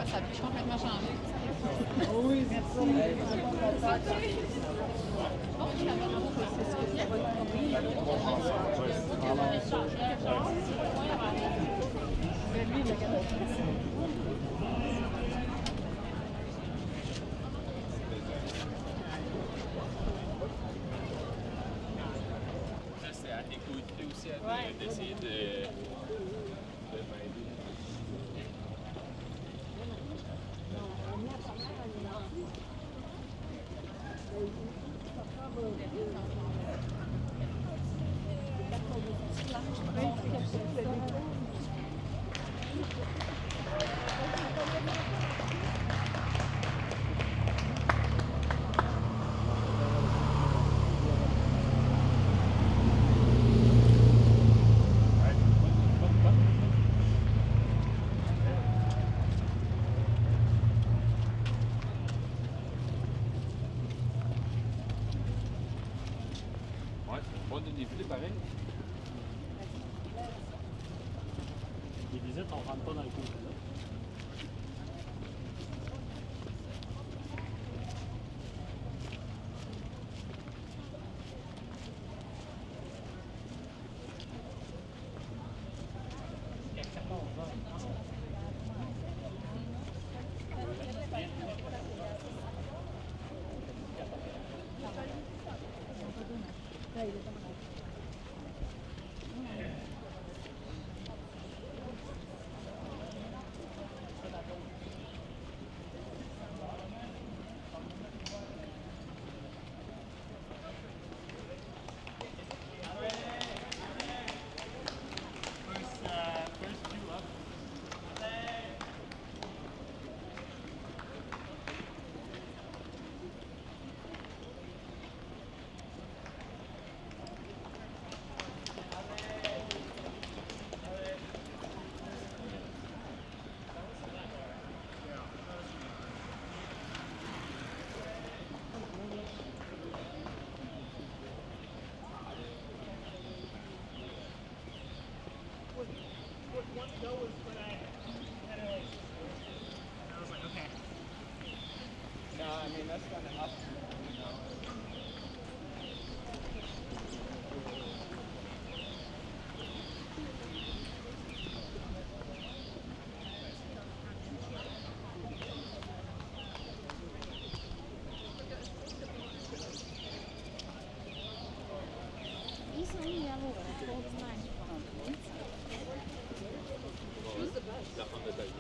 Ça a pu complètement changer. Oui, merci. C'est à écouter aussi, d'essayer de m'aider. Ouais, c'est un bon dénivelé pareil. Les visites, on rentre pas dans le coup. La fin de taille.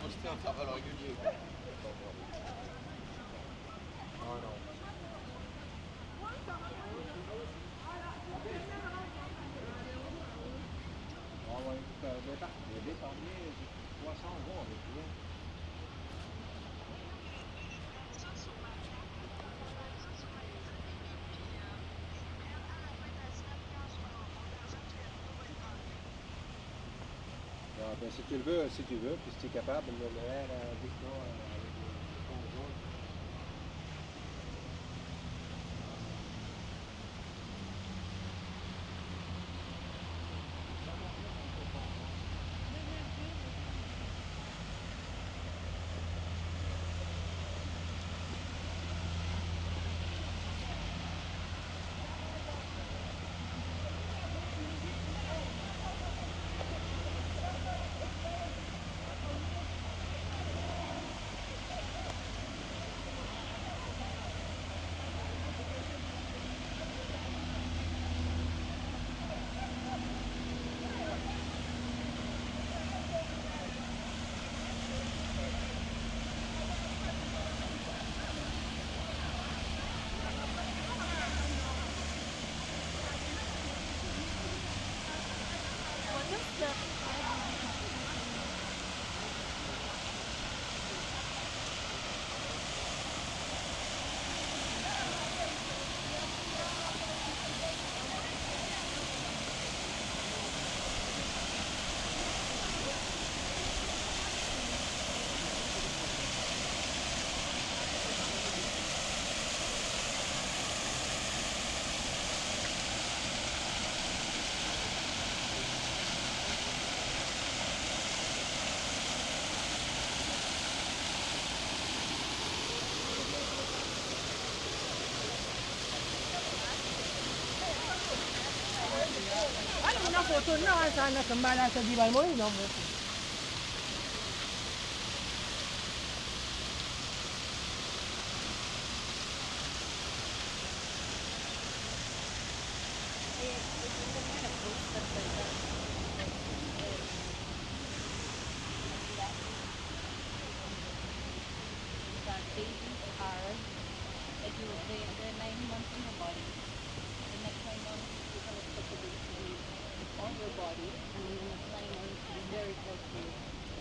Posté un travail régulier. Oh non. On va être départi 300 voix avec lui. Ben, si tu le veux, si tu veux, puis si tu es capable de le mettre avec toi, avec le conjoint. Una foto no, sana kembali sa di mo no. That babies are, like they're 9 months in your body. The next 9 months, you can expect the baby to be on your body, and then the next 9 months, to be very close to you.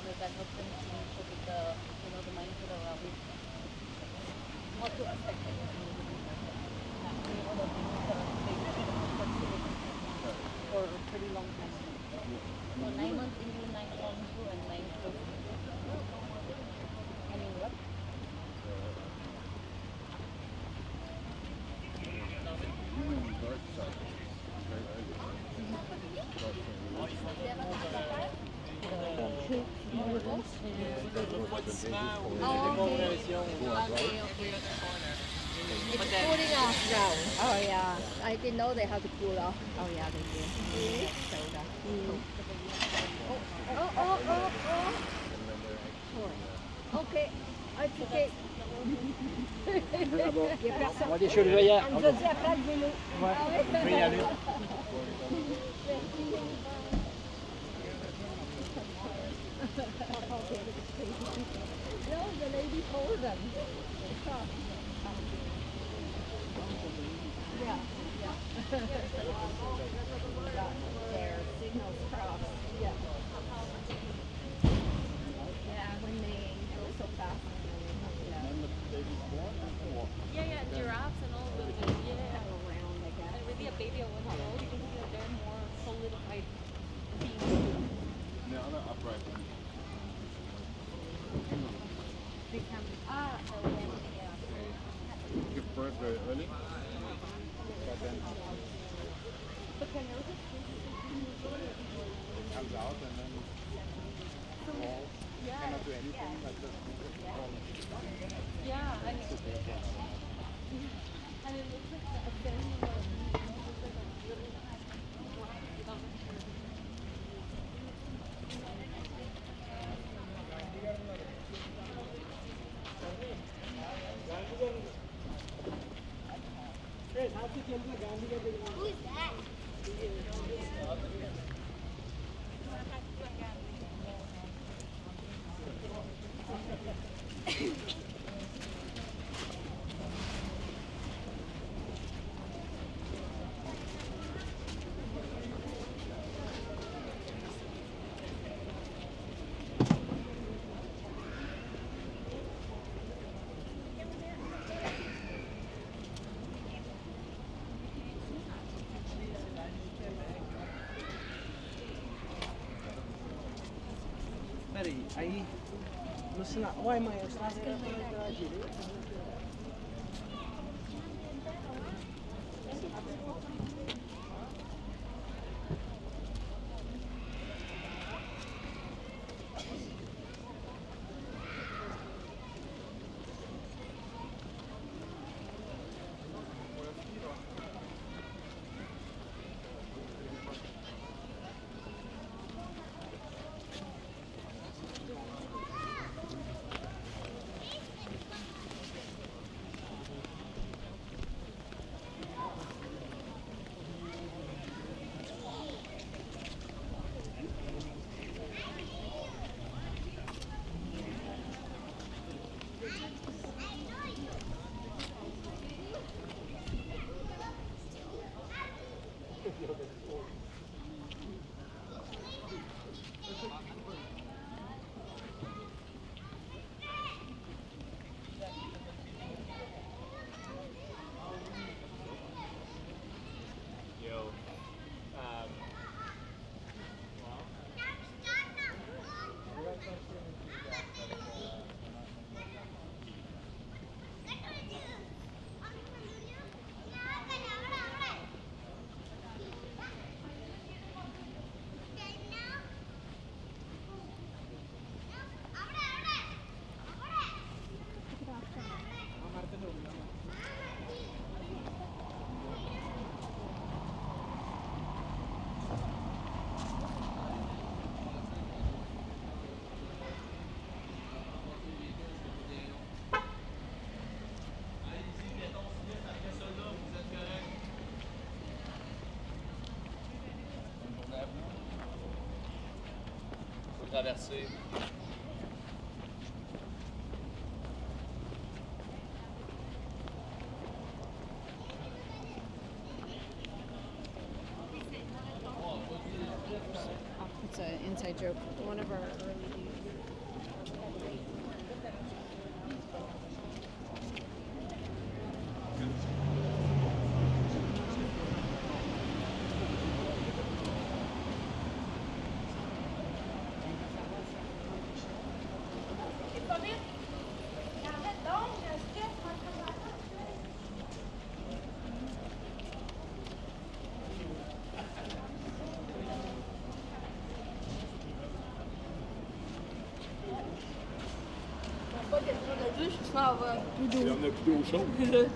So that helps them to put the, the mindset around what to expect. That the baby for a pretty long time. So 9 months into 9 on you and 9 close to you. I mean, what? It's cooling off now. Oh yeah, I didn't know they have to cool off. Oh yeah, they do. Soda. Okay, I took it. Il y a personne. On va déchirer le veillard. On nous a dit après le vélo. Ouais, je vais y aller. No, the lady told them. Yeah, yeah. Their signals crossed. Yeah. Yeah, when they go so fast. Yeah, giraffes and all those. Yeah. Around, I guess. And really a baby at 1 year old, you can see that they're more solidified beings. No, not upright. Give birth very early. But then it comes out and then falls. Cannot do anything but just fall. Yeah, and it looks like a family of really Peraí, aí no sinal. Uai, mãe, o sinal era para a direita. Traverser. It's an inside joke. One of our early days. Il y en a plus d'eau chaude.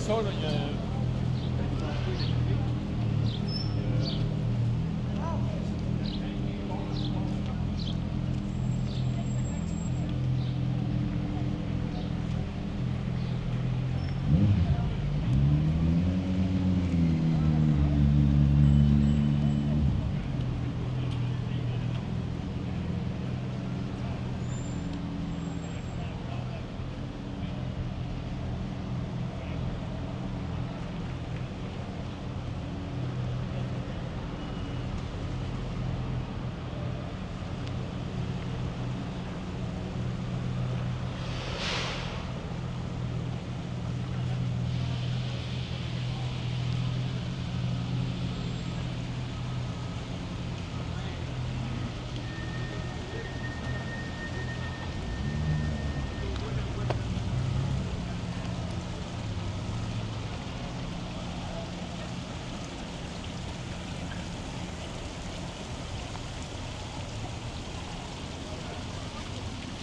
ça, là, il y a.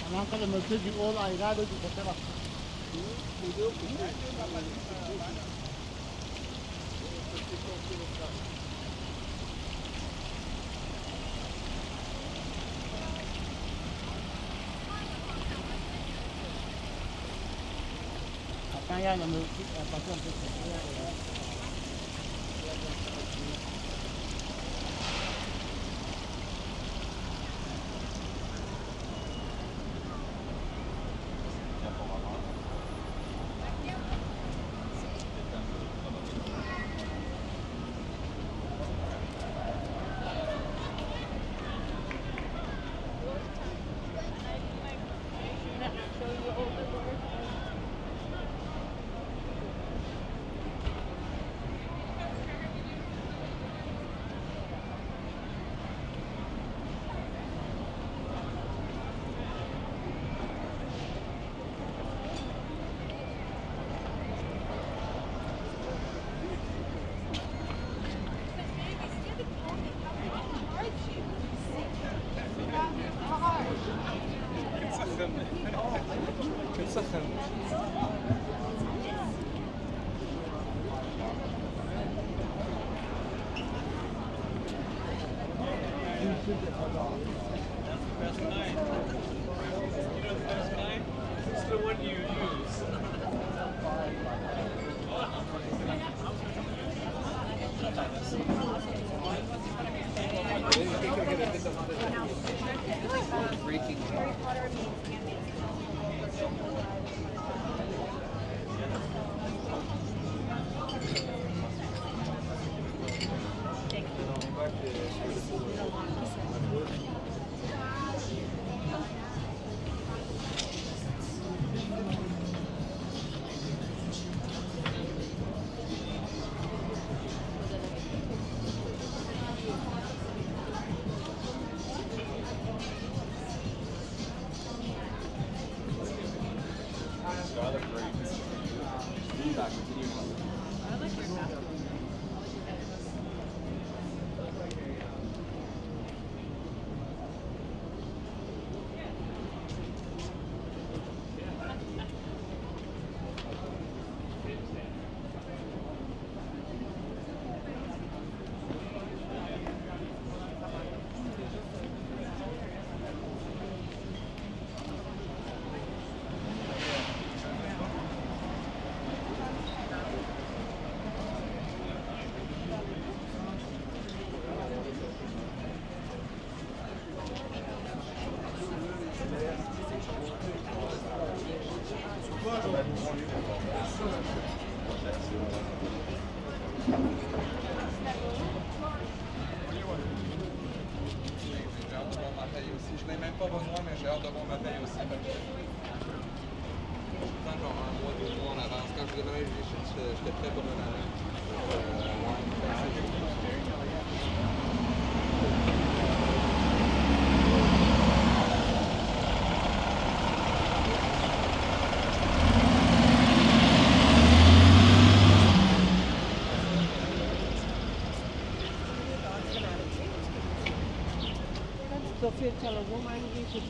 Anong kalamansi di all ay gado di kasama. Apa yang memiliki pasal It's the one you use. Je n'ai même pas besoin, mais j'ai hâte de voir ma paye aussi. Tant qu'on a un mois, 2 mois en avance. Quand je déménage, j'étais prêt pour une année. तो फिर चलो वो मांगी कुछ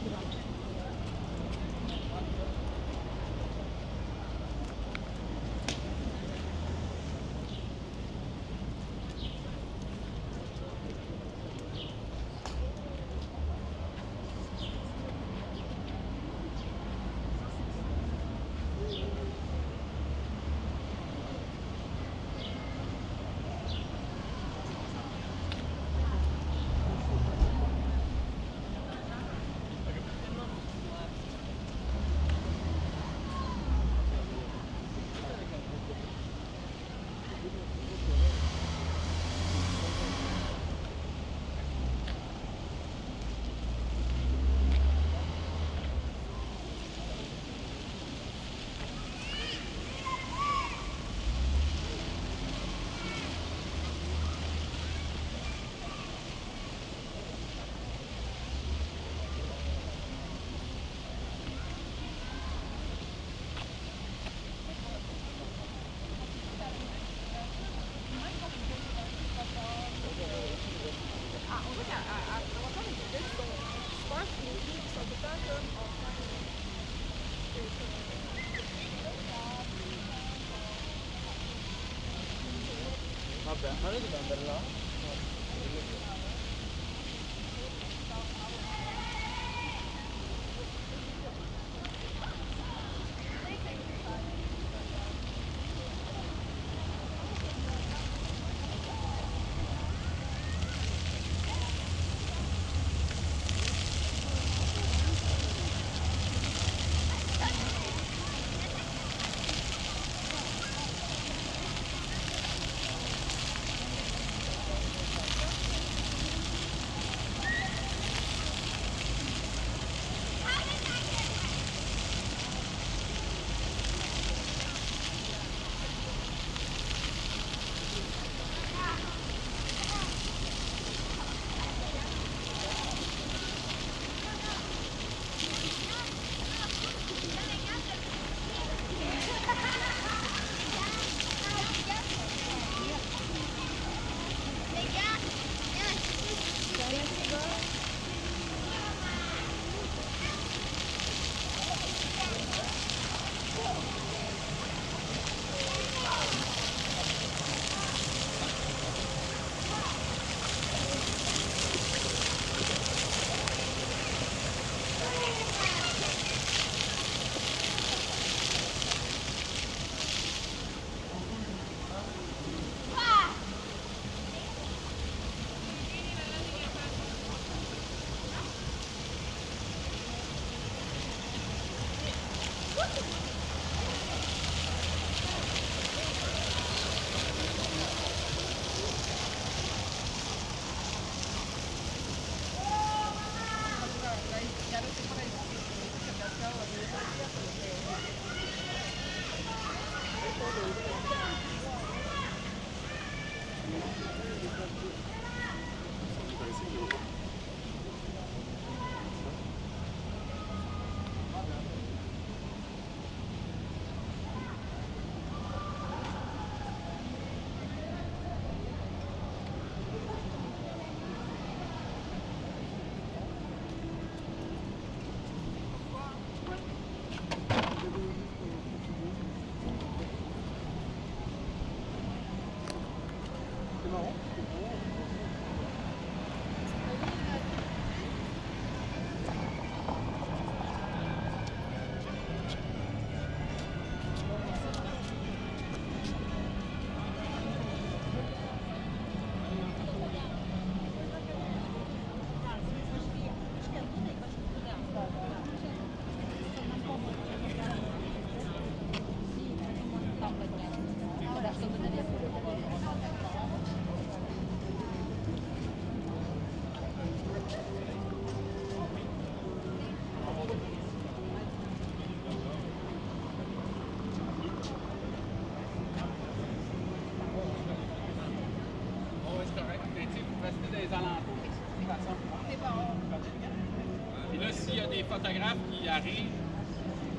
Puis là, s'il y a des photographes qui arrivent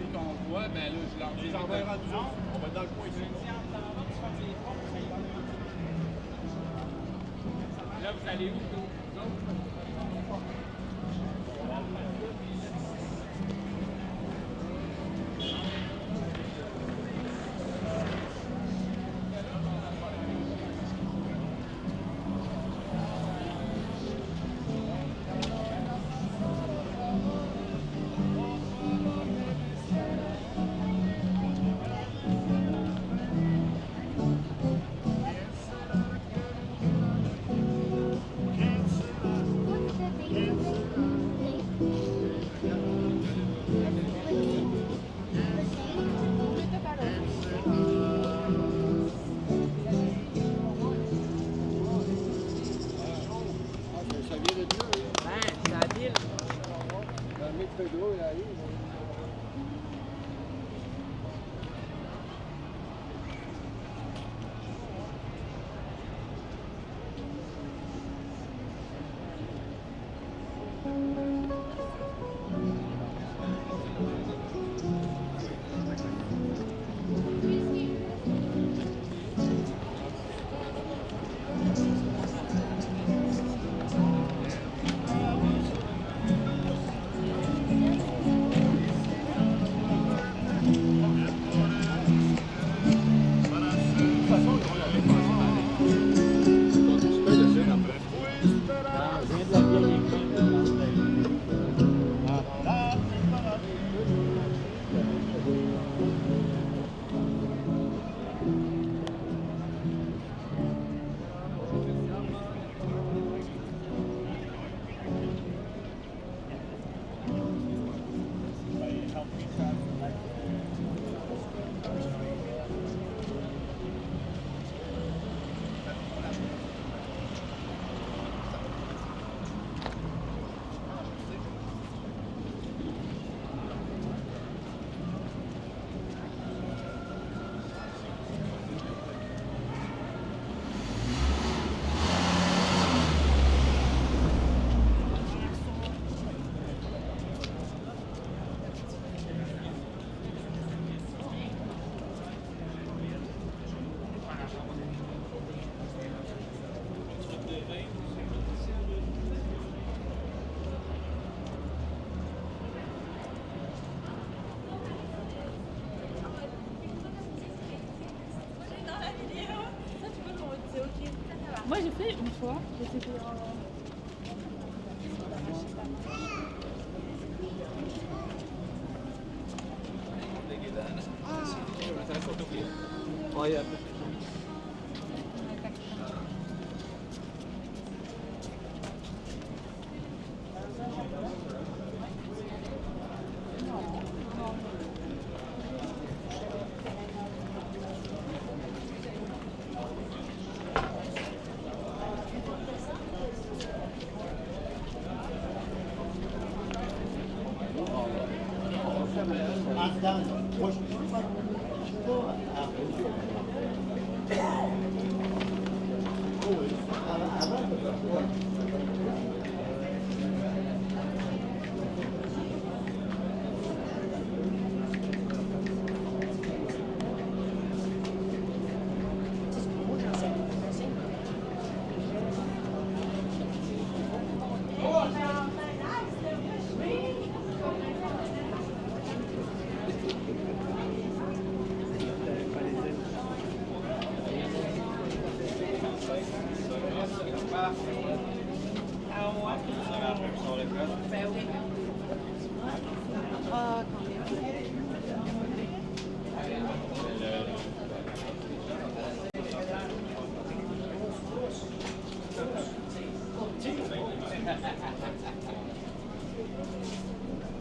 et qu'on voit, ben là, je leur dis. Les enverra nous autres. On va être dans le coin ici. Là, vous allez où, vous autres? j'ai fait une fois. Et c'était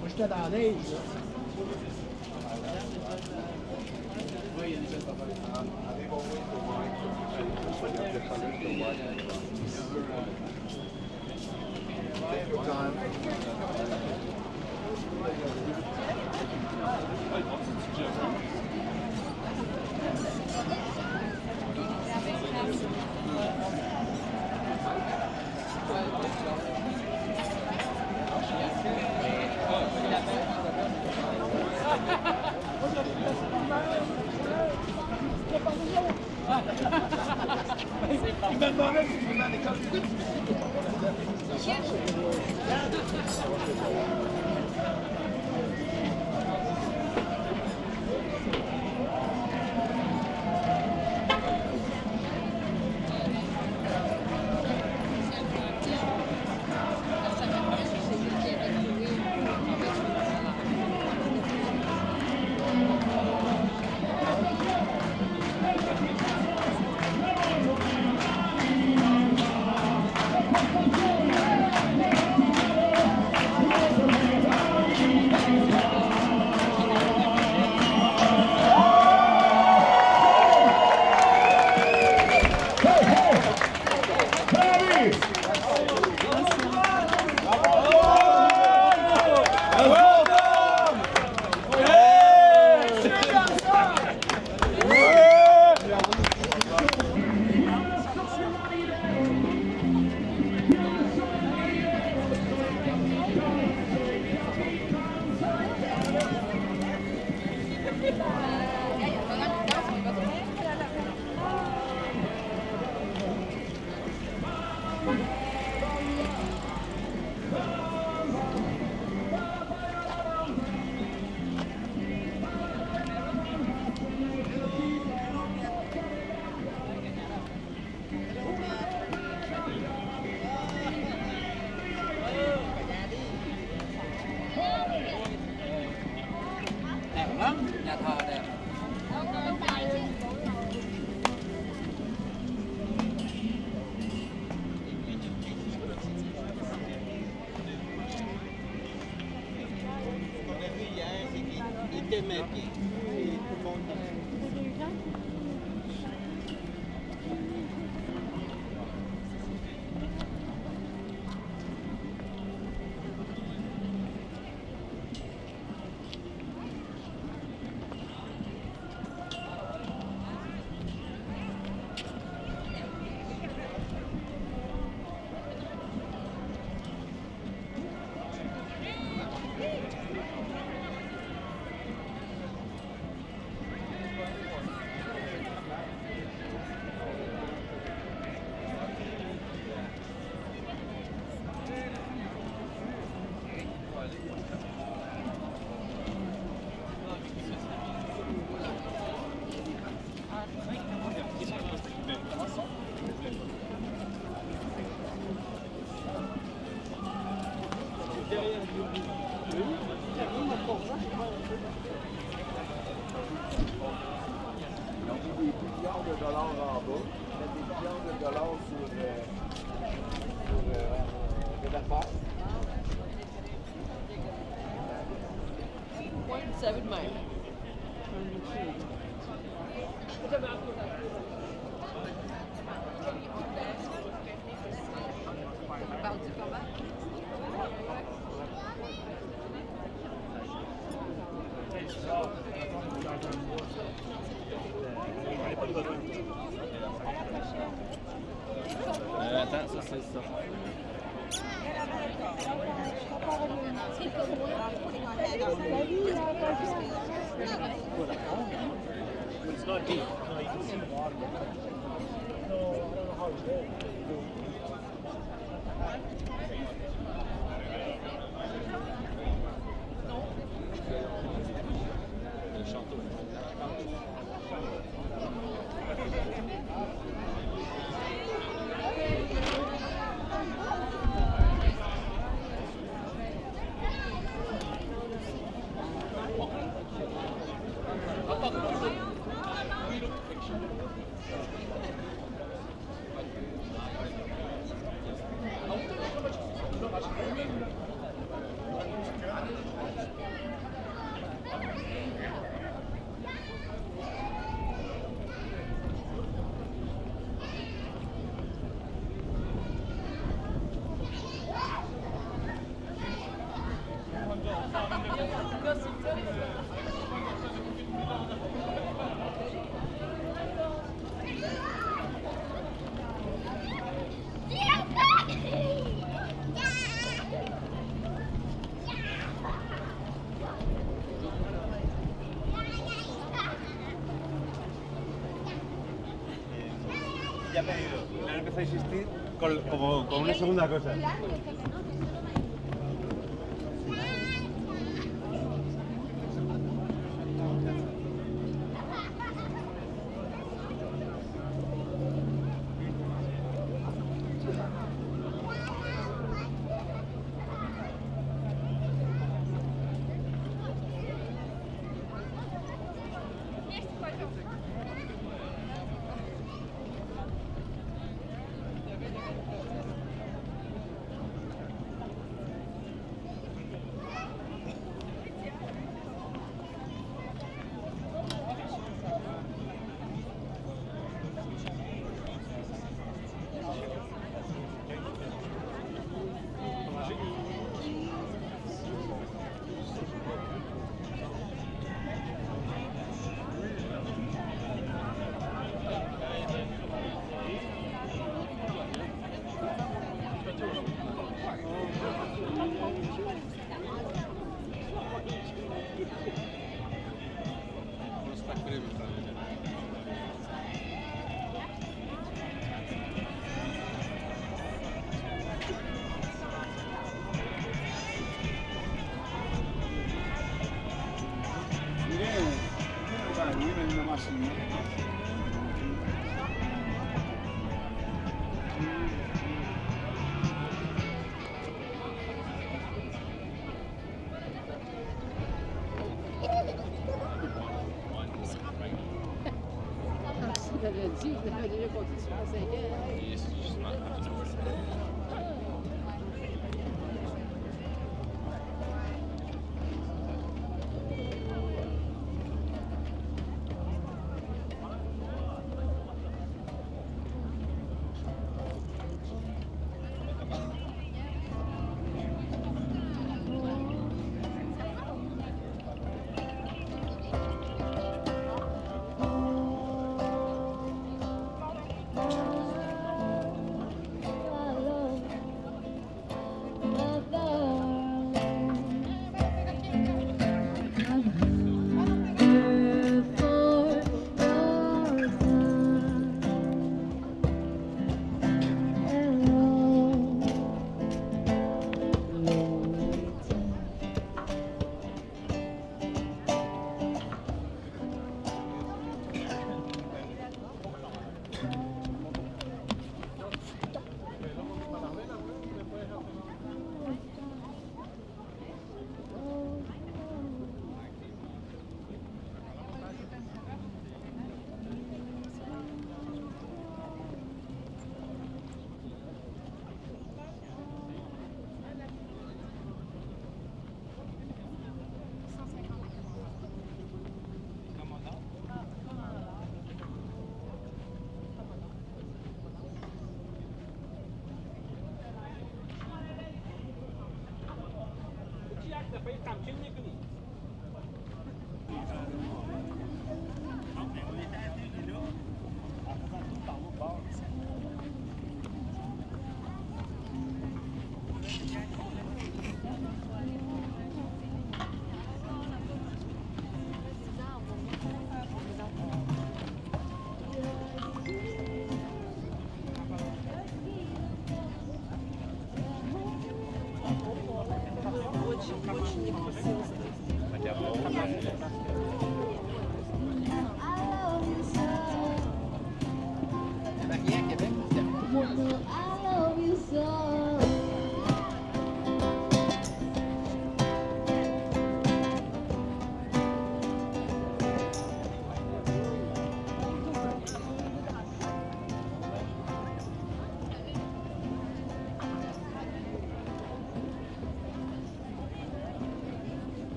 Moi, j'étais dans la neige, là. $5 sur des affaires. 7 miles. Parle du combat? Attends, ça c'est ça. It's not deep. No, you can see the water. No, I don't know how it's going. Ya te digo, han empezado a insistir con una segunda cosa. T'avais dit, t'avais déjà compté sur la 5 ans.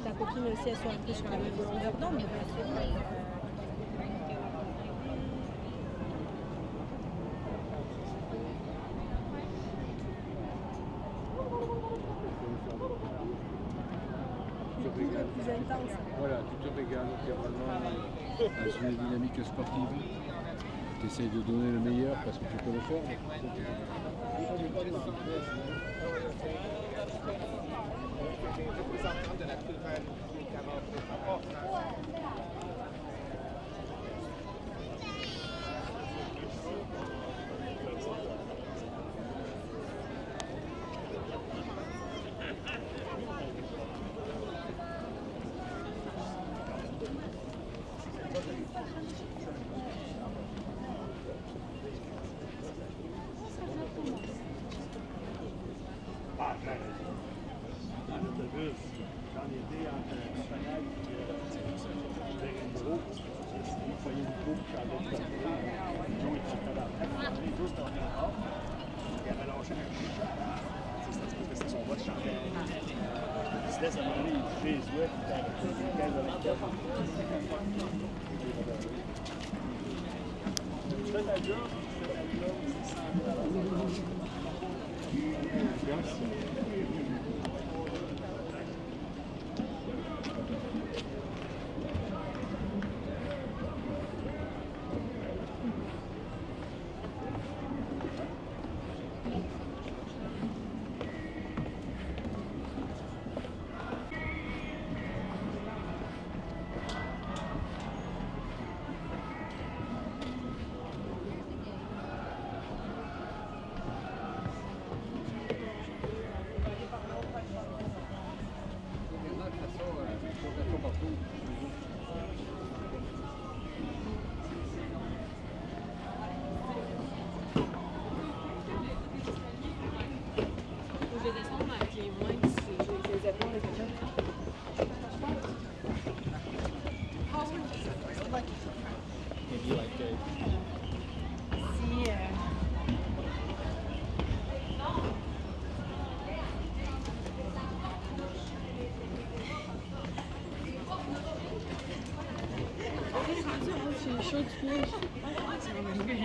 Ta copine aussi, elles sont un peu sur la même longueur d'onde, mais bien sûr. Plus intense. Voilà, tu te régales littéralement dans une dynamique sportive. tu essayes de donner le meilleur parce que tu peux le faire. En autobus, j'en étais entre Montréal et Vérinbro. Il fallait une coupe qui allait de Nous, ils étaient là. Les deux, c'était en Europe. Il avait lâché un chat. C'était son voix de chanter. Il se laisse à un moment donné, il fait les ouets, puis il arrête de 15 à 24. Tu fais ta job, c'est 100 $. Je vais descendre à pied moins ici. Je les épaules et tout si j'ai chaud de pied. C'est vraiment belle.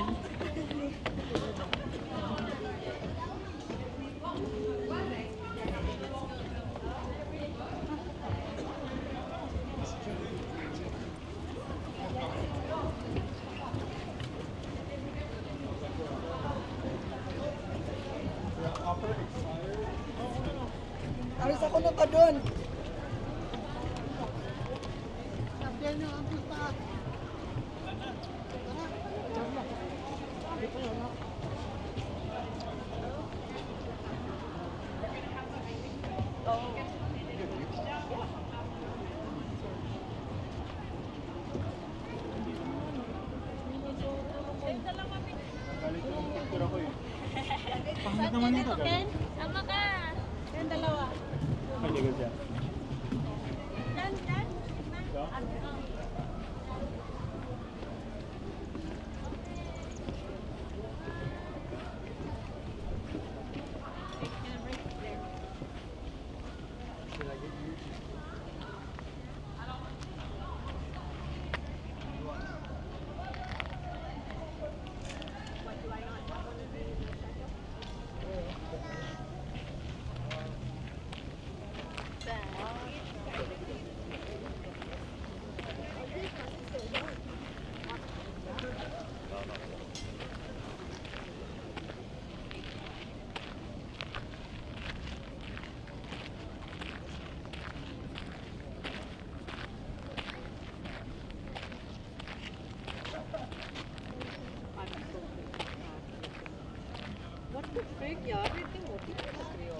Alis ako na ka doon. Pangit naman ito. Ken, sama ka. Yung dalawa. Paligal siya. Dan. What the frick, yaar? इतनी मोटी क्यों लग रही हो?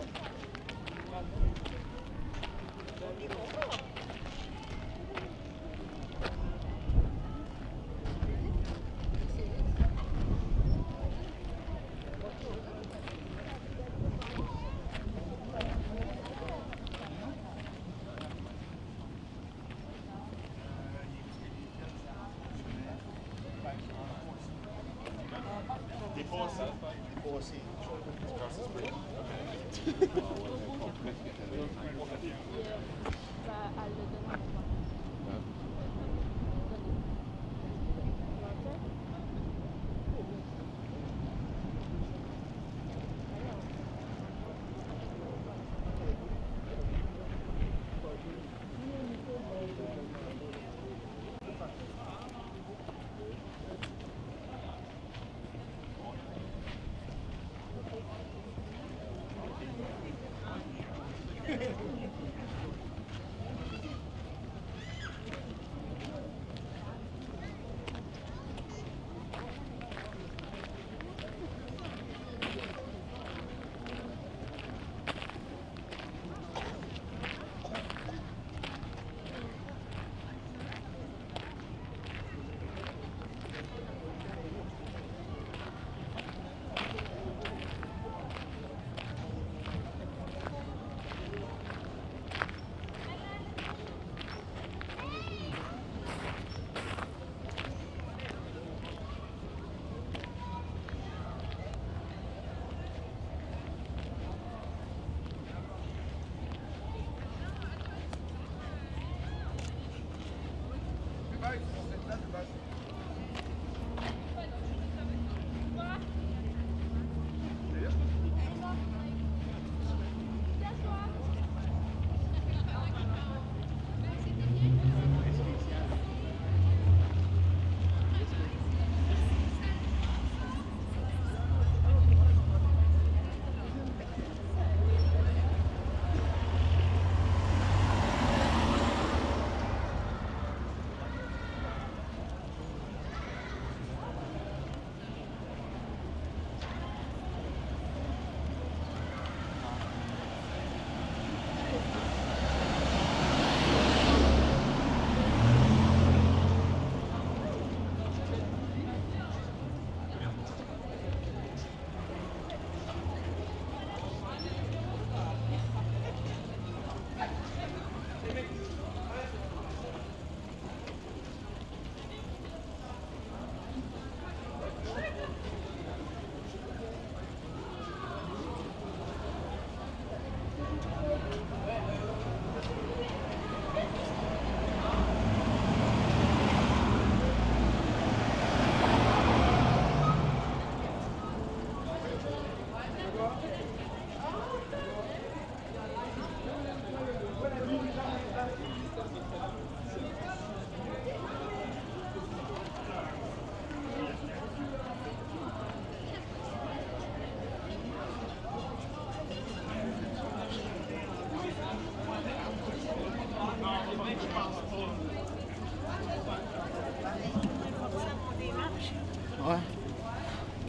Ouais.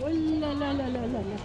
Oh là là là là là là.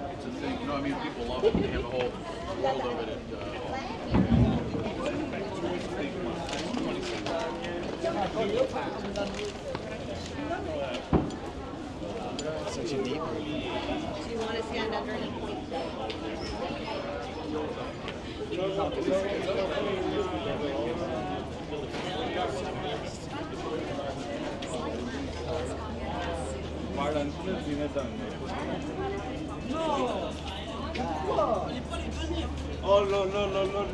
It's a thing. You know, I mean, people love it. They have a whole world of it at Such a neat Do you want to stand underneath? Oh non, non, non, non,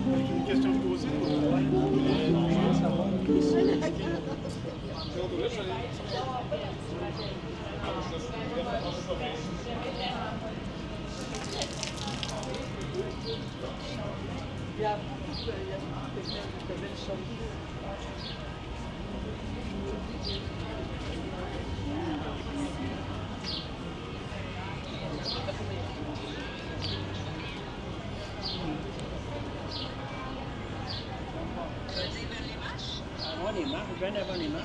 Une question de poser Il y a beaucoup de belles choses. Avant les marches, bien avant les marches.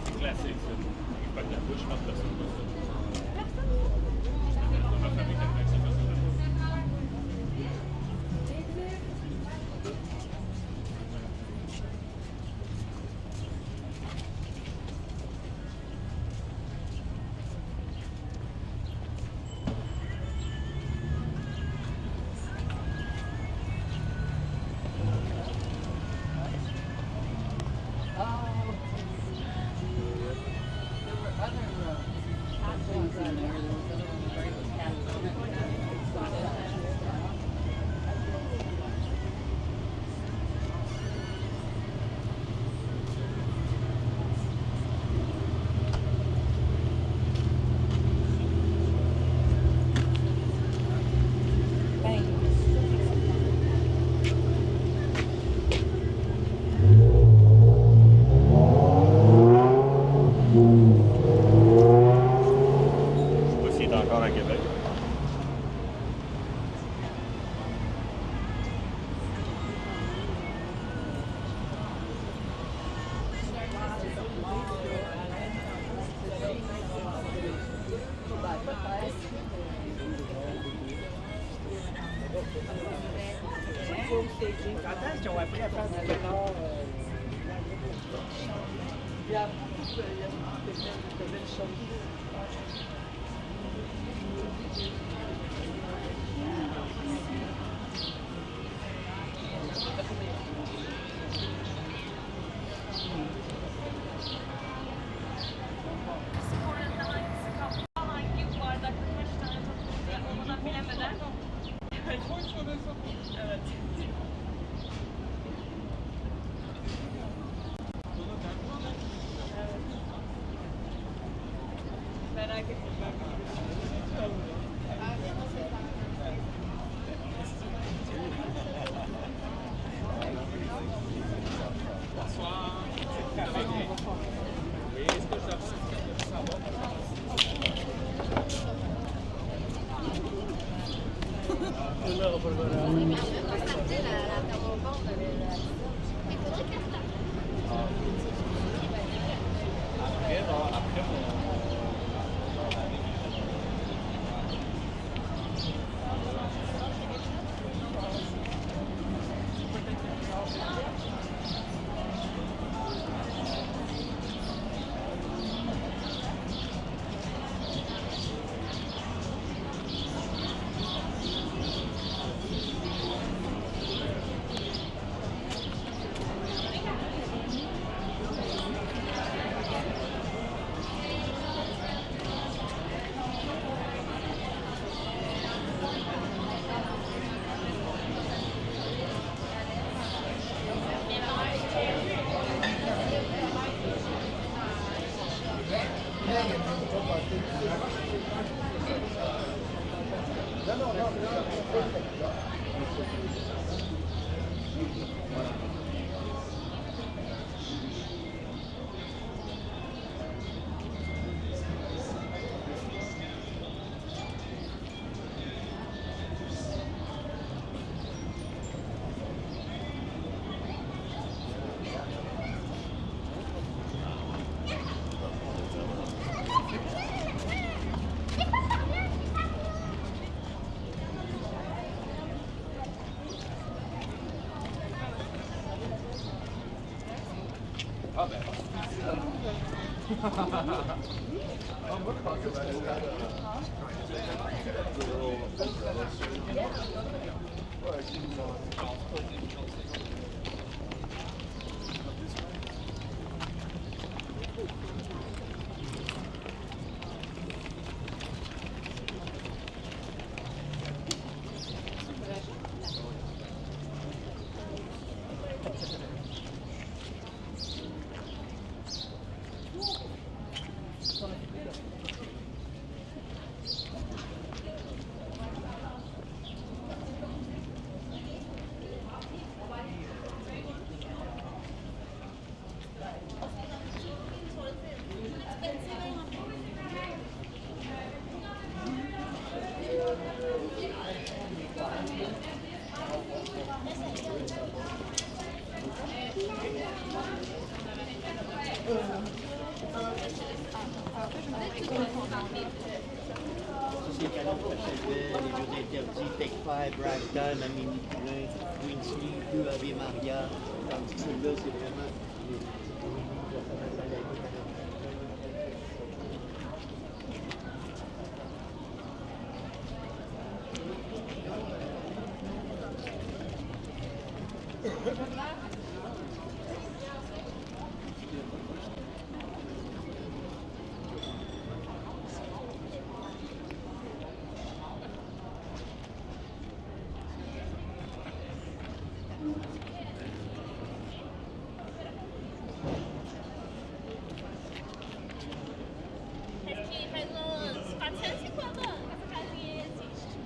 C'est classique, ça. Pas de la bouche, je pense que personne ne va ça. Dans ma famille, quelqu'un qui fait ça. Attends, ils ont appris à faire du canard. Il y a beaucoup de belles choses. Hangi bardakta kaç tane tatlı olmadan bilemeden. Evet, hoş oluyorsun. Merak ettim ben. Bonsoir. Oui, est-ce que je dois savoir? Ah ben. C'est Canon Pachelbel, Les Jeux interdits, Take 5, Ragtime, Amélie Poulain, Winsley, 2 Ave Maria. Tandis que celui-là, c'est vraiment. Aqui faz uns 450 anos essa casinha existe.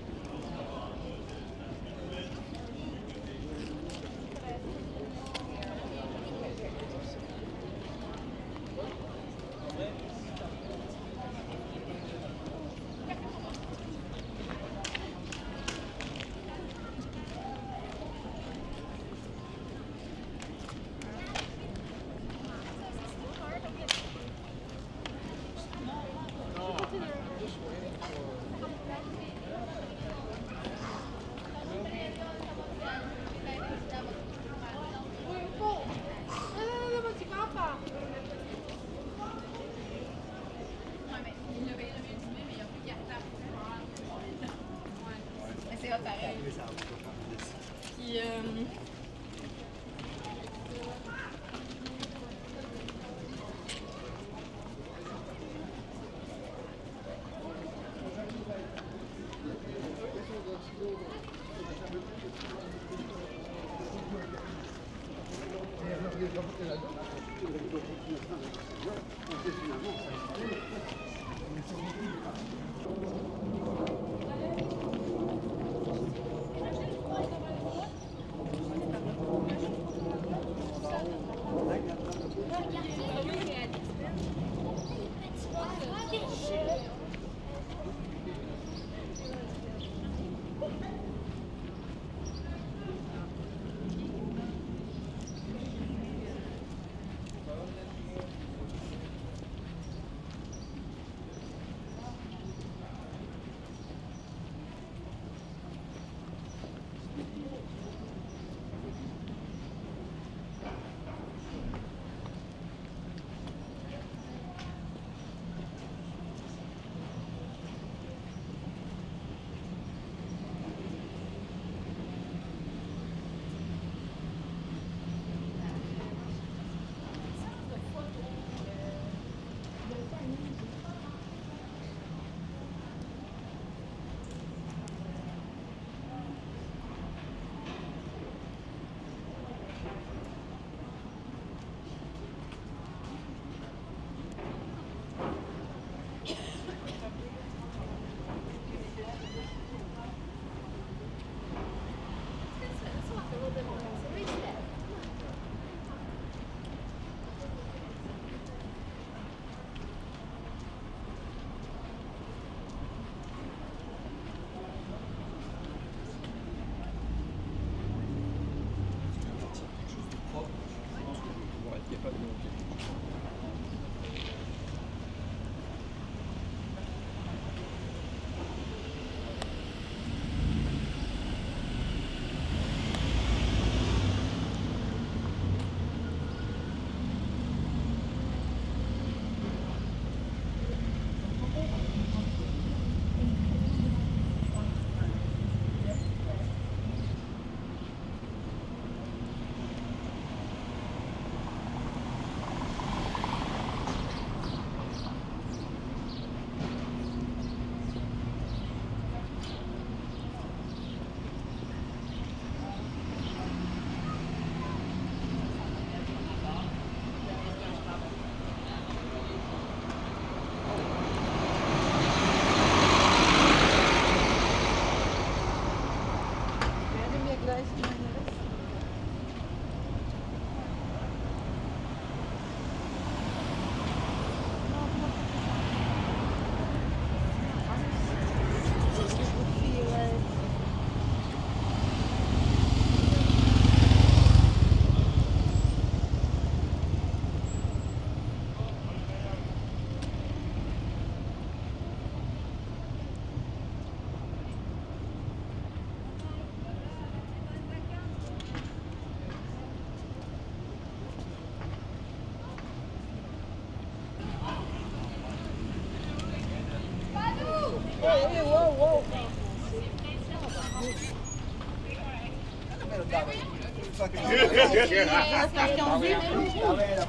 Parce qu'ils ont vu,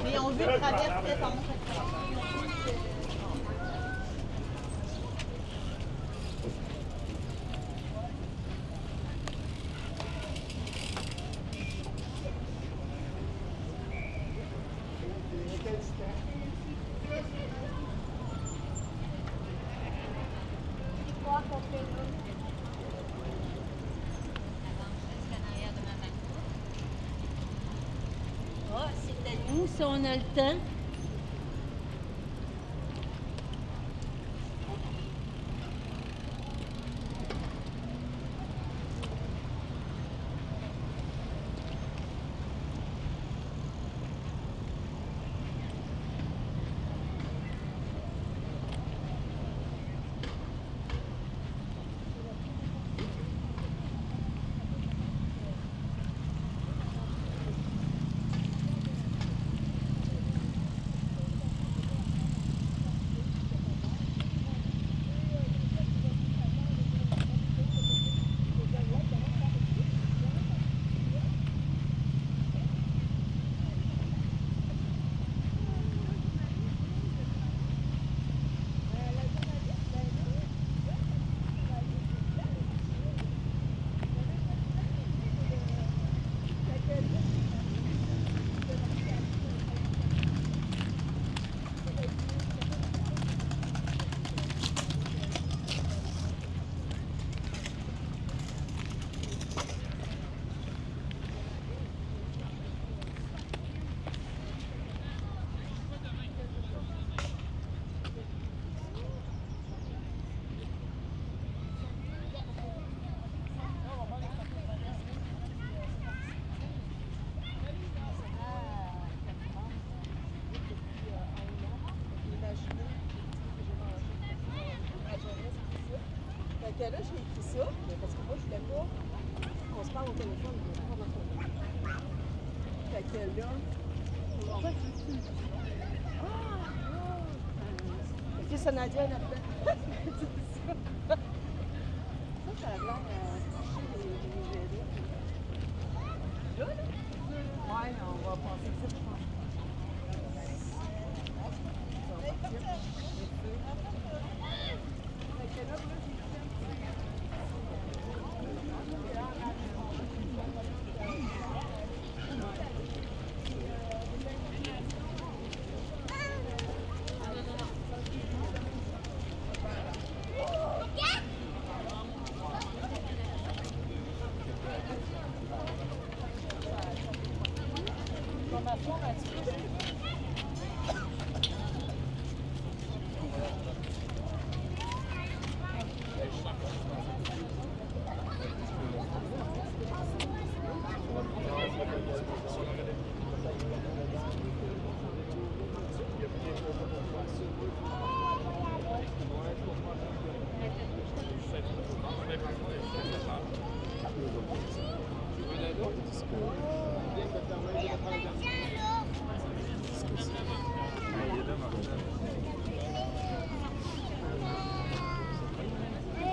ils ont vu le traverse peut-être en Nous, si on a le temps. Fait que là, j'ai écrit ça, mais parce que moi, je voulais pas qu'on se parle au téléphone, je voulais pas m'entendre. Fait que là, pourquoi tu dis le fils de Nadia est là-dedans. Ça a l'air toucher les gérés. Là, là? Ouais, on va passer ça, je pense.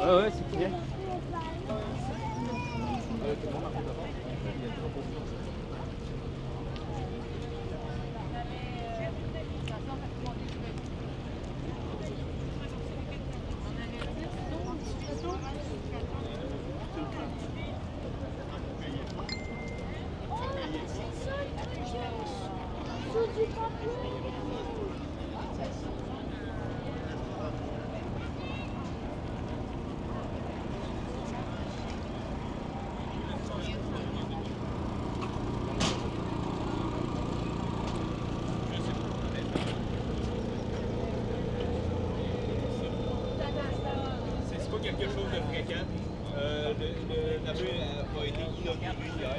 Ouais, c'est bien. C'est pas quelque chose de fréquent. Le navire a été inauguré hier.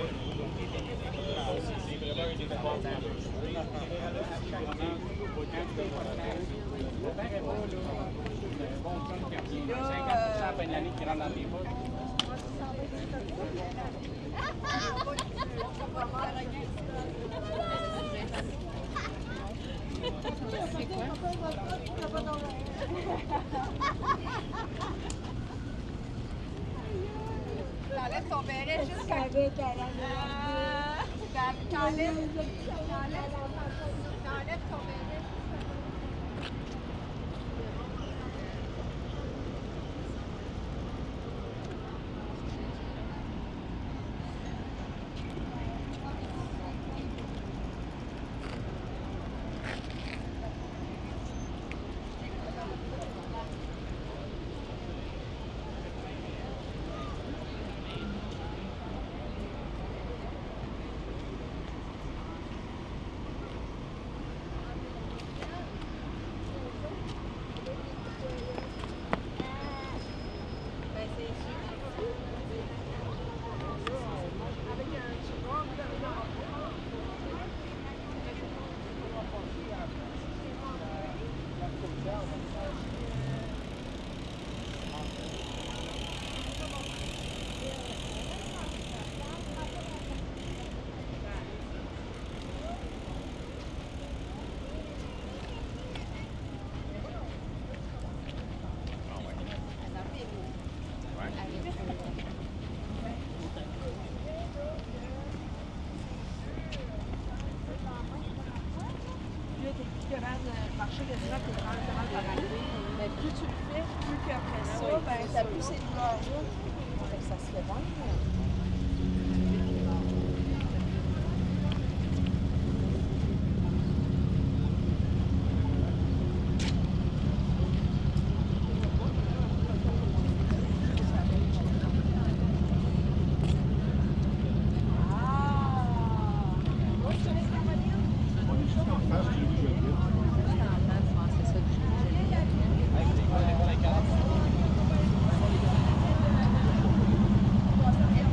C'est vraiment un événement. Mon père est beau, là. C'est un bon chum qui revient. 50% à la fin de l'année qui rentre dans tes poches. C'est quoi? T'enlèves ton béret jusqu'à... T'enlèves ton béret. Marcher de droite et vraiment par arriver. Mais plus tu le fais, plus qu'après ça, ben, t'as plus ces douleurs-là. Fait que ça se fait bien. C'est ça que je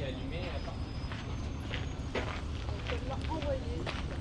allumé. On te l'a envoyé.